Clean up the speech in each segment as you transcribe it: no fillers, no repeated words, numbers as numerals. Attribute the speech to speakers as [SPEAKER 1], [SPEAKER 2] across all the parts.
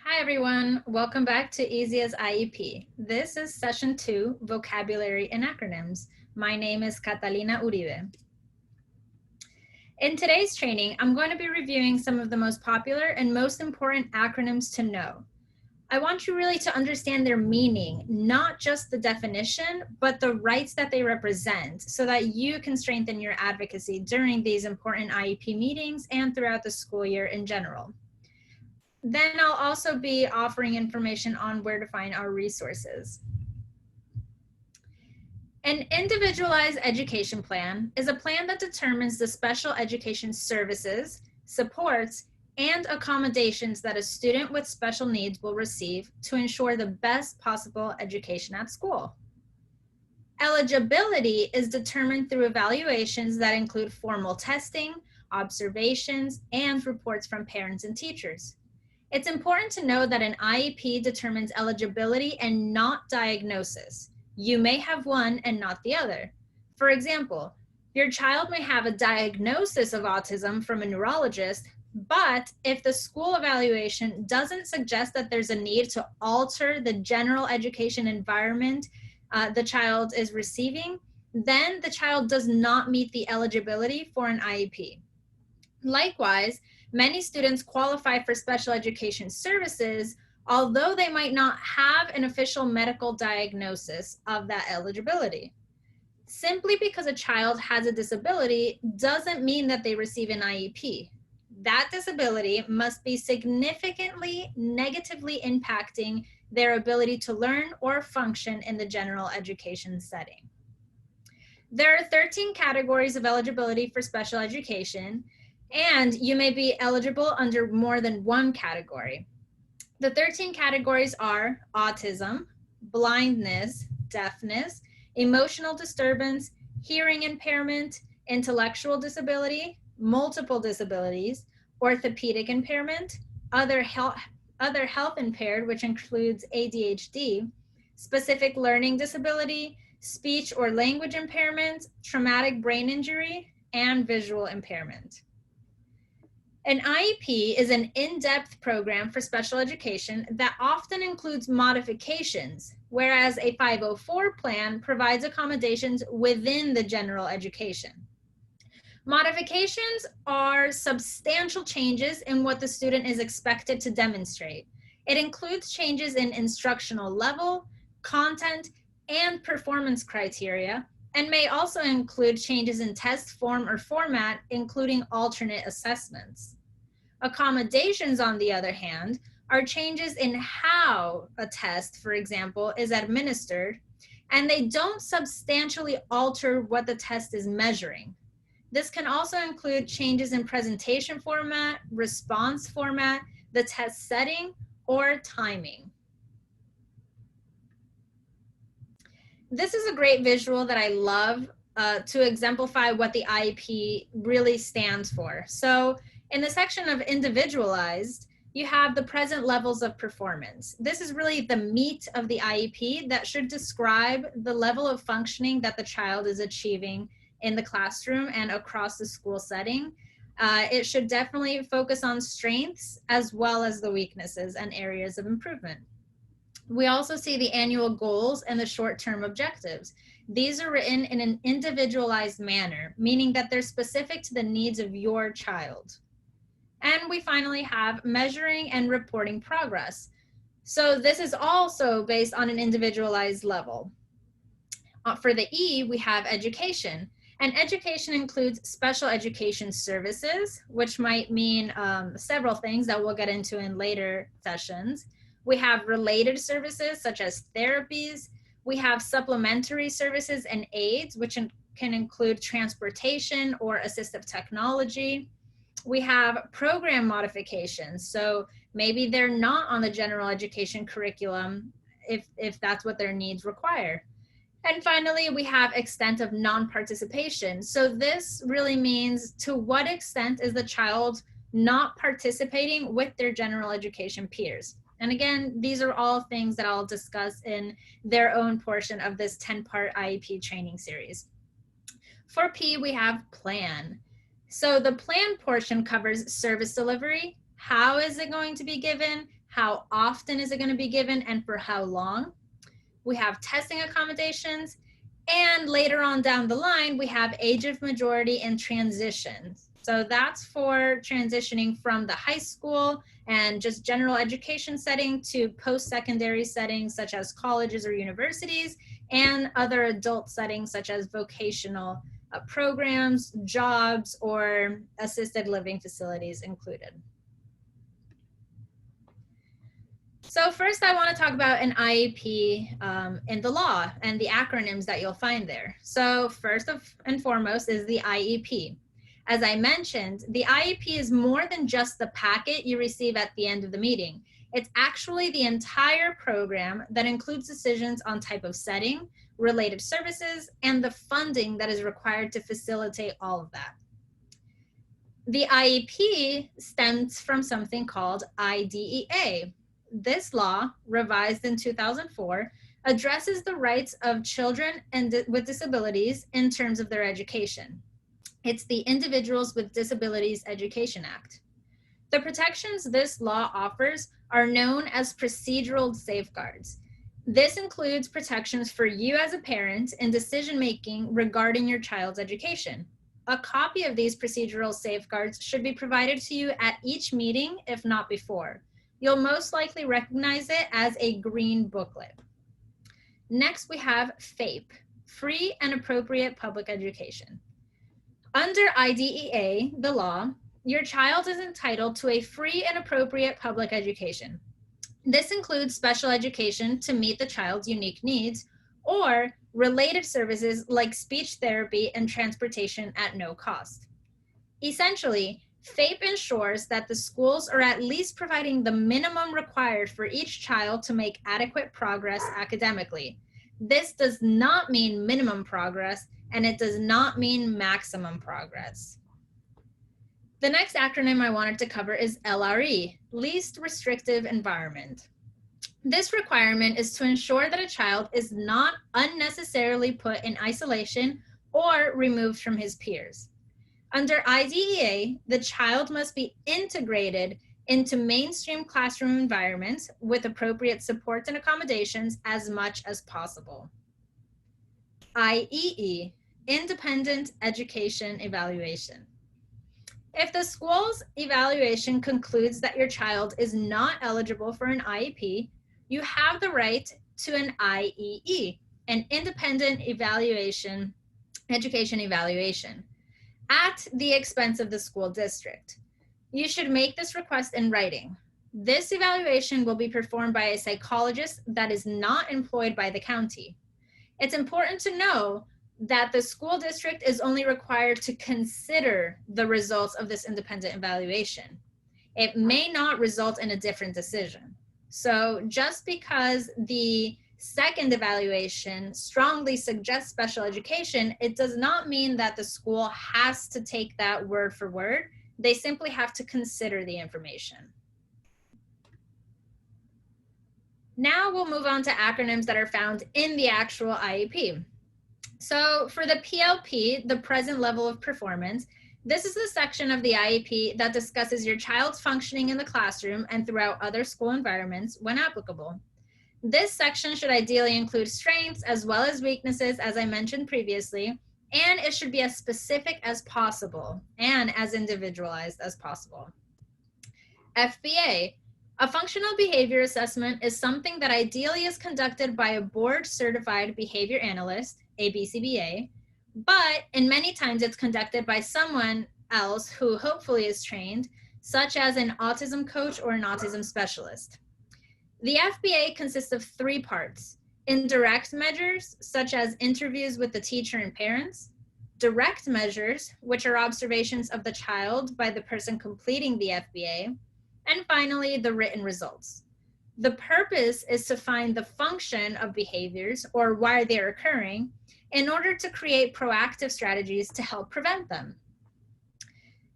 [SPEAKER 1] Hi everyone, welcome back to Easy as IEP. This is session 2, Vocabulary and Acronyms. My name is Catalina Uribe. In today's training, I'm going to be reviewing some of the most popular and most important acronyms to know. I want you really to understand their meaning, not just the definition, but the rights that they represent, so that you can strengthen your advocacy during these important IEP meetings and throughout the school year in general. Then I'll also be offering information on where to find our resources. An individualized education plan is a plan that determines the special education services, supports, and accommodations that a student with special needs will receive to ensure the best possible education at school. Eligibility is determined through evaluations that include formal testing, observations, and reports from parents and teachers. It's important to know that an IEP determines eligibility and not diagnosis. You may have one and not the other. For example, your child may have a diagnosis of autism from a neurologist, but if the school evaluation doesn't suggest that there's a need to alter the general education environment the child is receiving, then the child does not meet the eligibility for an IEP. Likewise, many students qualify for special education services, although they might not have an official medical diagnosis of that eligibility. Simply because a child has a disability doesn't mean that they receive an IEP. That disability must be significantly negatively impacting their ability to learn or function in the general education setting. There are 13 categories of eligibility for special education, and you may be eligible under more than one category. The 13 categories are autism, blindness, deafness, emotional disturbance, hearing impairment, intellectual disability, multiple disabilities, orthopedic impairment, other health impaired, which includes ADHD, specific learning disability, speech or language impairment, traumatic brain injury, and visual impairment. An IEP is an in-depth program for special education that often includes modifications, whereas a 504 plan provides accommodations within the general education. Modifications are substantial changes in what the student is expected to demonstrate. It includes changes in instructional level, content, and performance criteria, and may also include changes in test form or format, including alternate assessments. Accommodations, on the other hand, are changes in how a test, for example, is administered, and they don't substantially alter what the test is measuring. This can also include changes in presentation format, response format, the test setting, or timing. This is a great visual that I love to exemplify what the IEP really stands for. So in the section of individualized, you have the present levels of performance. This is really the meat of the IEP that should describe the level of functioning that the child is achieving in the classroom and across the school setting. It should definitely focus on strengths as well as the weaknesses and areas of improvement. We also see the annual goals and the short-term objectives. These are written in an individualized manner, meaning that they're specific to the needs of your child. And we finally have measuring and reporting progress. So this is also based on an individualized level. For the E, we have education. And education includes special education services, which might mean several things that we'll get into in later sessions. We have related services such as therapies. We have supplementary services and aids, which can include transportation or assistive technology. We have program modifications. So maybe they're not on the general education curriculum if that's what their needs require. And finally, we have extent of non-participation. So this really means to what extent is the child not participating with their general education peers. And again, these are all things that I'll discuss in their own portion of this 10-part IEP training series. For P, we have plan. So the plan portion covers service delivery. How is it going to be given? how often is it going to be given, and for how long. We have testing accommodations, and later on down the line, we have age of majority and transitions. So that's for transitioning from the high school and just general education setting to post-secondary settings such as colleges or universities, and other adult settings such as vocational programs, jobs, or assisted living facilities included. So first I want to talk about an IEP in the law and the acronyms that you'll find there. So first and foremost is the IEP. As I mentioned, the IEP is more than just the packet you receive at the end of the meeting. It's actually the entire program that includes decisions on type of setting, related services, and the funding that is required to facilitate all of that. The IEP stems from something called IDEA. This law, revised in 2004, addresses the rights of children with disabilities in terms of their education. It's the Individuals with Disabilities Education Act. The protections this law offers are known as procedural safeguards. This includes protections for you as a parent in decision-making regarding your child's education. A copy of these procedural safeguards should be provided to you at each meeting, if not before. You'll most likely recognize it as a green booklet. Next, we have Fape, Free and Appropriate Public Education. Under IDEA, the law, your child is entitled to a free and appropriate public education. This includes special education to meet the child's unique needs, or related services like speech therapy and transportation at no cost. Essentially, Fape ensures that the schools are at least providing the minimum required for each child to make adequate progress academically. This does not mean minimum progress, and it does not mean maximum progress. The next acronym I wanted to cover is LRE, Least Restrictive Environment. This requirement is to ensure that a child is not unnecessarily put in isolation or removed from his peers. Under IDEA, the child must be integrated into mainstream classroom environments with appropriate supports and accommodations as much as possible. IEE, Independent Education Evaluation. If the school's evaluation concludes that your child is not eligible for an IEP, you have the right to an IEE, an Independent Education Evaluation, at the expense of the school district. You should make this request in writing. This evaluation will be performed by a psychologist that is not employed by the county. It's important to know that the school district is only required to consider the results of this independent evaluation. It may not result in a different decision. So just because the second evaluation strongly suggests special education, it does not mean that the school has to take that word for word. They simply have to consider the information. Now we'll move on to acronyms that are found in the actual IEP. So for the PLP, the present level of performance, this is the section of the IEP that discusses your child's functioning in the classroom and throughout other school environments when applicable. This section should ideally include strengths as well as weaknesses, as I mentioned previously, and it should be as specific as possible and as individualized as possible. FBA, a functional behavior assessment is something that ideally is conducted by a board-certified behavior analyst, ABCBA, but in many times it's conducted by someone else who hopefully is trained, such as an autism coach or an autism specialist. The FBA consists of 3 parts: indirect measures, such as interviews with the teacher and parents; direct measures, which are observations of the child by the person completing the FBA; and finally, the written results. The purpose is to find the function of behaviors or why they're occurring in order to create proactive strategies to help prevent them.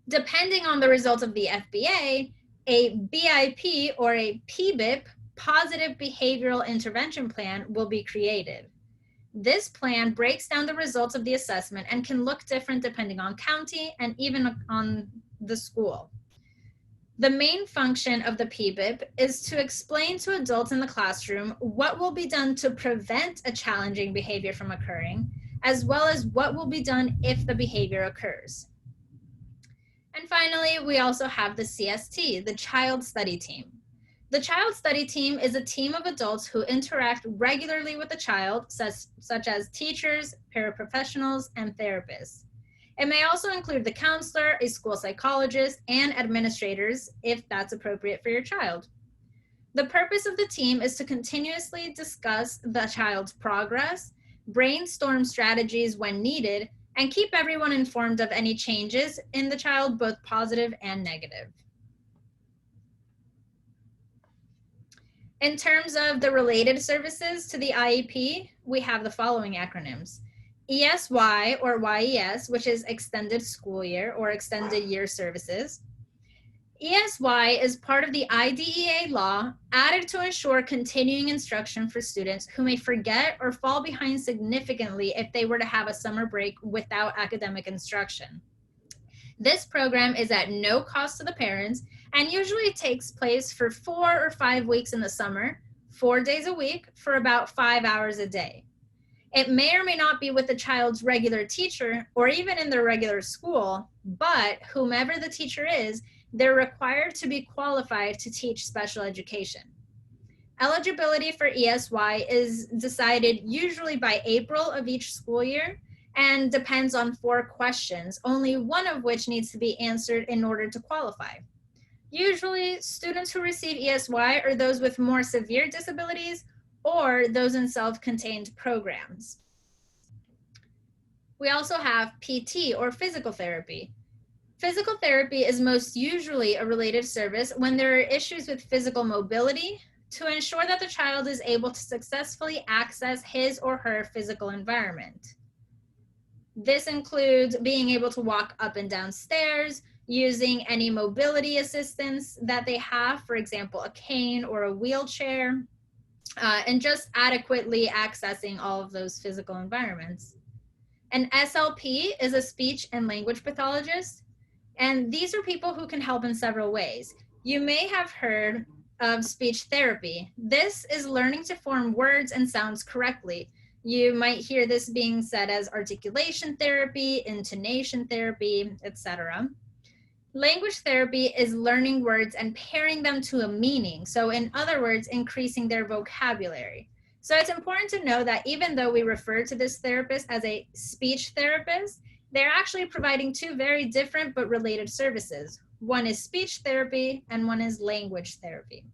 [SPEAKER 1] Depending on the results of the FBA, a BIP or a PBIP, Positive Behavioral Intervention Plan, will be created. This plan breaks down the results of the assessment and can look different depending on county and even on the school. The main function of the PBIP is to explain to adults in the classroom what will be done to prevent a challenging behavior from occurring, as well as what will be done if the behavior occurs. And finally, we also have the CST, the Child Study Team. The Child Study Team is a team of adults who interact regularly with the child, such as teachers, paraprofessionals, and therapists. It may also include the counselor, a school psychologist, and administrators if that's appropriate for your child. The purpose of the team is to continuously discuss the child's progress, brainstorm strategies when needed, and keep everyone informed of any changes in the child, both positive and negative. In terms of the related services to the IEP, we have the following acronyms. ESY or YES, which is Extended School Year or Extended Year Services. ESY is part of the IDEA law added to ensure continuing instruction for students who may forget or fall behind significantly if they were to have a summer break without academic instruction. This program is at no cost to the parents and usually takes place for 4 or 5 weeks in the summer, 4 days a week for about 5 hours a day. It may or may not be with the child's regular teacher or even in their regular school, but whomever the teacher is, they're required to be qualified to teach special education. Eligibility for ESY is decided usually by April of each school year and depends on 4 questions, only one of which needs to be answered in order to qualify. Usually, students who receive ESY are those with more severe disabilities or those in self-contained programs. We also have PT or physical therapy. Physical therapy is most usually a related service when there are issues with physical mobility to ensure that the child is able to successfully access his or her physical environment. This includes being able to walk up and down stairs, using any mobility assistance that they have, for example, a cane or a wheelchair, and just adequately accessing all of those physical environments. An SLP is a speech and language pathologist, and these are people who can help in several ways. You may have heard of speech therapy. This is learning to form words and sounds correctly. You might hear this being said as articulation therapy, intonation therapy, etc. Language therapy is learning words and pairing them to a meaning. So in other words, increasing their vocabulary. So it's important to know that even though we refer to this therapist as a speech therapist, they're actually providing 2 very different but related services. One is speech therapy and one is language therapy.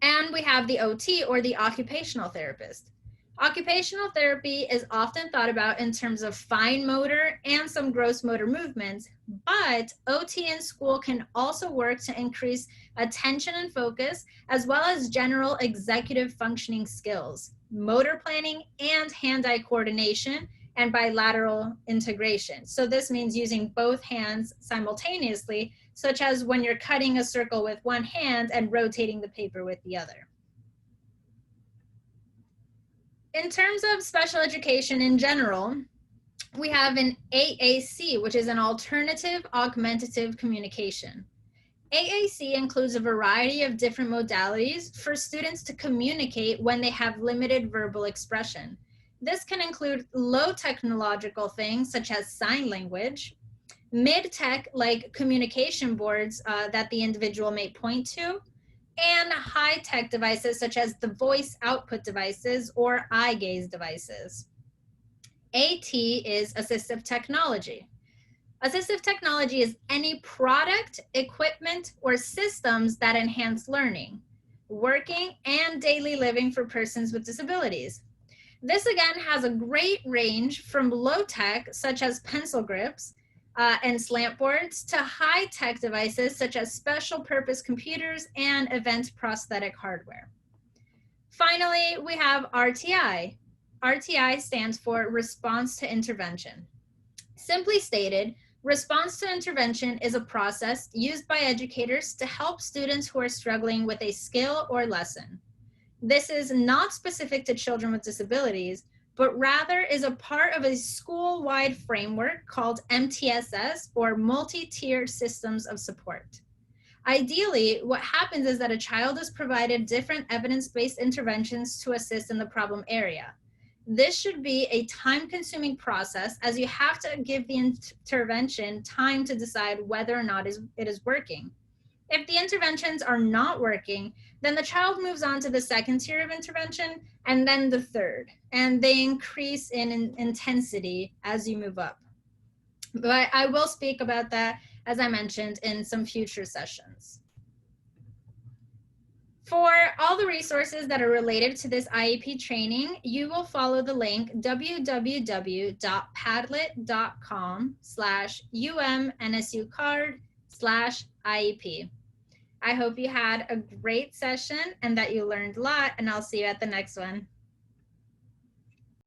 [SPEAKER 1] And we have the OT or the occupational therapist. Occupational therapy is often thought about in terms of fine motor and some gross motor movements, but OT in school can also work to increase attention and focus, as well as general executive functioning skills, motor planning, and hand-eye coordination, and bilateral integration. So this means using both hands simultaneously, such as when you're cutting a circle with one hand and rotating the paper with the other. In terms of special education in general, we have an AAC, which is an alternative augmentative communication. AAC includes a variety of different modalities for students to communicate when they have limited verbal expression. This can include low technological things such as sign language, mid-tech like communication boards that the individual may point to, and high-tech devices such as the voice output devices or eye gaze devices. AT is assistive technology. Assistive technology is any product, equipment, or systems that enhance learning, working, and daily living for persons with disabilities. This again has a great range from low tech, such as pencil grips and slant boards, to high tech devices such as special purpose computers and event prosthetic hardware. Finally, we have RTI. RTI stands for Response to Intervention. Simply stated, response to intervention is a process used by educators to help students who are struggling with a skill or lesson. This is not specific to children with disabilities, but rather is a part of a school-wide framework called MTSS, or multi-tiered systems of support. Ideally, what happens is that a child is provided different evidence-based interventions to assist in the problem area. This should be a time-consuming process, as you have to give the intervention time to decide whether or not it is working. If the interventions are not working, then the child moves on to the second tier of intervention and then the third, and they increase in intensity as you move up. But I will speak about that, as I mentioned, in some future sessions. For all the resources that are related to this IEP training, you will follow the link www.padlet.com/UM-NSU-card/IEP. I hope you had a great session and that you learned a lot, and I'll see you at the next one.